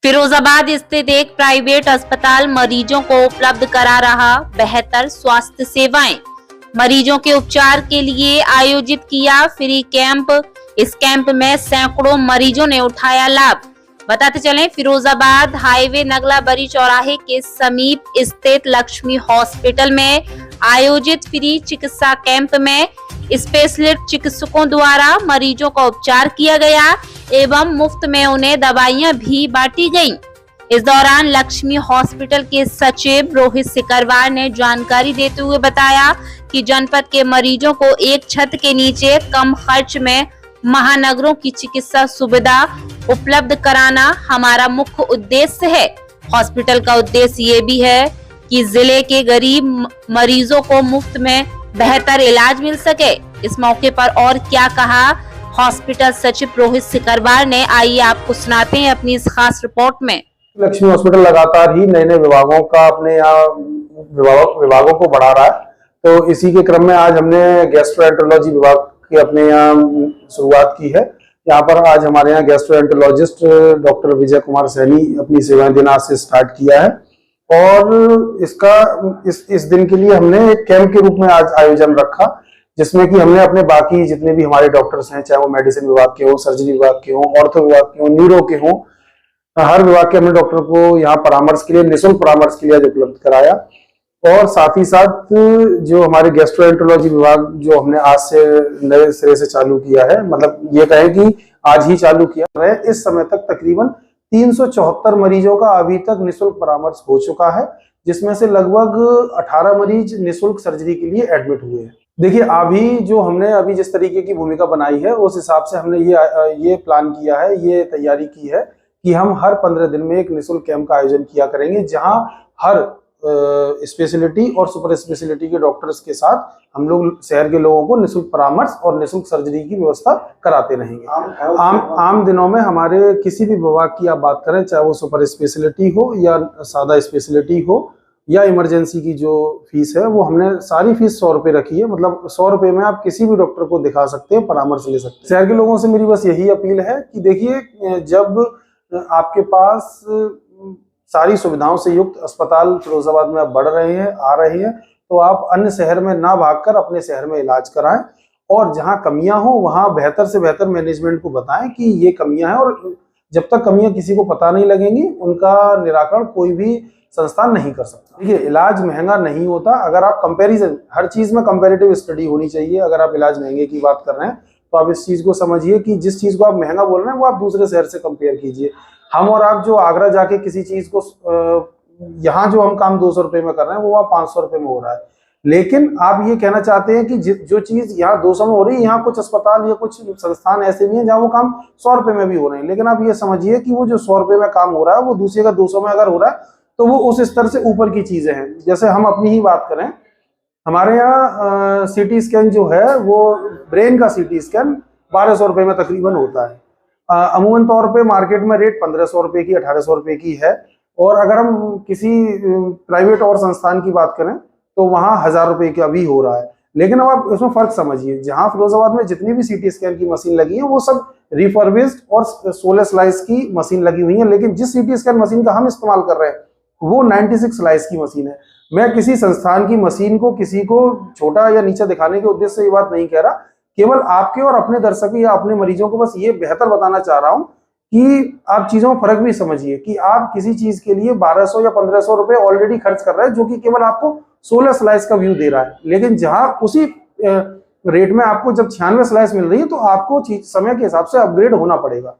फिरोजाबाद स्थित एक प्राइवेट अस्पताल मरीजों को उपलब्ध करा रहा बेहतर स्वास्थ्य सेवाएं। मरीजों के उपचार के लिए आयोजित किया फ्री कैंप। इस कैंप में सैकड़ों मरीजों ने उठाया लाभ। बताते चलें, फिरोजाबाद हाईवे नगला बरी चौराहे के समीप स्थित लक्ष्मी हॉस्पिटल में आयोजित फ्री चिकित्सा कैंप में स्पेशलिस्ट चिकित्सकों द्वारा मरीजों का उपचार किया गया एवं मुफ्त में उन्हें दवाइयां भी बांटी गयी। इस दौरान लक्ष्मी हॉस्पिटल के सचिव रोहित सिकरवार ने जानकारी देते हुए बताया कि जनपद के मरीजों को एक छत के नीचे कम खर्च में महानगरों की चिकित्सा सुविधा उपलब्ध कराना हमारा मुख्य उद्देश्य है। हॉस्पिटल का उद्देश्य ये भी है कि जिले के गरीब मरीजों को मुफ्त में बेहतर इलाज मिल सके। इस मौके पर और क्या कहा हॉस्पिटल सचिव रोहित सिकरवार ने, आइए आपको सुनाते हैं अपनी इस खास रिपोर्ट में। लक्ष्मी हॉस्पिटल लगातार ही नए नए विभागों का अपने यहाँ विभागों को बढ़ा रहा है, तो इसी के क्रम में आज हमने गैस्ट्रोएंटरोलॉजी विभाग की अपने यहाँ शुरुआत की है। यहाँ पर आज हमारे यहाँ गैस्ट्रोएंटरोलॉजिस्ट डॉक्टर विजय कुमार सैनी अपनी सेवाएं देना आज से स्टार्ट किया है और इसका इस दिन के लिए हमने एक कैंप के रूप में आज आयोजन रखा, जिसमें कि हमने अपने बाकी जितने भी हमारे डॉक्टर्स हैं, चाहे वो मेडिसिन विभाग के हो, सर्जरी विभाग के हो, ऑर्थो विभाग के हो, न्यूरो के हो, हर विभाग के हमने डॉक्टर को यहाँ परामर्श के लिए, निःशुल्क परामर्श के लिए उपलब्ध कराया। और साथ ही साथ जो हमारे गैस्ट्रोएंटरोलॉजी विभाग जो हमने आज से नए सिरे से चालू किया है, मतलब ये कहें कि आज ही चालू किया है, इस समय तक तकरीबन 374 मरीजों का अभी तक निःशुल्क परामर्श हो चुका है, जिसमें से लगभग 18 मरीज निःशुल्क सर्जरी के लिए एडमिट हुए हैं। देखिए, अभी जिस तरीके की भूमिका बनाई है उस हिसाब से हमने ये प्लान किया है, ये तैयारी की है कि हम हर 15 दिन में एक निःशुल्क कैंप का आयोजन किया करेंगे, जहां हर स्पेशलिटी और सुपर स्पेशलिटी के डॉक्टर्स के साथ हम लोग शहर के लोगों को निःशुल्क परामर्श और निःशुल्क सर्जरी की व्यवस्था कराते रहेंगे। आम दिनों में हमारे किसी भी विभाग की आप बात करें, चाहे वो सुपर स्पेशलिटी हो या सादा स्पेशलिटी हो या इमरजेंसी की जो फीस है, वो हमने सारी फीस 100 रुपये रखी है। मतलब 100 रुपये में आप किसी भी डॉक्टर को दिखा सकते हैं, परामर्श ले सकते हैं। शहर के लोगों से मेरी बस यही अपील है कि देखिए, जब आपके पास सारी सुविधाओं से युक्त अस्पताल फिरोजाबाद में आप बढ़ रहे हैं, आ रहे हैं, तो आप अन्य शहर में ना भागकर अपने शहर में इलाज कराएं और जहां कमियां हो वहां बेहतर से बेहतर मैनेजमेंट को बताएं कि ये कमियां हैं, और जब तक कमियां किसी को पता नहीं लगेंगी उनका निराकरण कोई भी संस्थान नहीं कर सकता। देखिए, इलाज महंगा नहीं होता। अगर आप कंपैरिजन, हर चीज में कंपैरेटिव स्टडी होनी चाहिए। अगर आप इलाज महंगे की बात कर रहे हैं तो आप इस चीज को समझिए कि जिस चीज को आप महंगा बोल रहे हैं वो आप दूसरे शहर से कंपेयर कीजिए। हम और आप जो आगरा जाके किसी चीज को यहाँ जो हम काम 200 रुपए में कर रहे हैं वो वहाँ 500 रुपए में हो रहा है, लेकिन आप ये कहना चाहते हैं कि जो चीज यहाँ 200 में हो रही है, यहाँ कुछ अस्पताल या कुछ संस्थान ऐसे भी हैं जहाँ वो काम 100 रुपए में भी हो रहे हैं। लेकिन आप ये समझिए कि वो जो 100 रुपए में काम हो रहा है वो दूसरे का 200 में अगर हो रहा है तो वो उस स्तर से ऊपर की चीजें हैं। जैसे हम अपनी ही बात करें, हमारे यहाँ सीटी स्कैन जो है वो ब्रेन का सीटी स्कैन 1200 रुपए में तकरीबन होता है। अमूमन तौर पे मार्केट में रेट 1500 रुपए की, 1800 रुपए की है। और अगर हम किसी प्राइवेट और संस्थान की बात करें तो वहाँ 1000 रुपए का भी हो रहा है। लेकिन अब आप उसमें फर्क समझिए, जहाँ फिरोजाबाद में जितनी भी सीटी स्कैन की मशीन लगी है वो सब रिफर्बिश्ड और 16 स्लाइस की मशीन लगी हुई है, लेकिन जिस सीटी स्कैन मशीन का हम इस्तेमाल कर रहे हैं वो 96 स्लाइस की मशीन है। मैं किसी संस्थान की मशीन को किसी को छोटा या नीचा दिखाने के उद्देश्य से ये बात नहीं कह रहा, केवल आपके और अपने दर्शकों या अपने मरीजों को बस ये बेहतर बताना चाह रहा हूं कि आप चीजों में फर्क भी समझिए कि आप किसी चीज के लिए 1200 या 1500 रुपए ऑलरेडी खर्च कर रहे हैं, जो कि केवल आपको 16 स्लाइस का व्यू दे रहा है। लेकिन जहां उसी रेट में आपको जब 96 स्लाइस मिल रही है तो आपको समय के हिसाब से अपग्रेड होना पड़ेगा।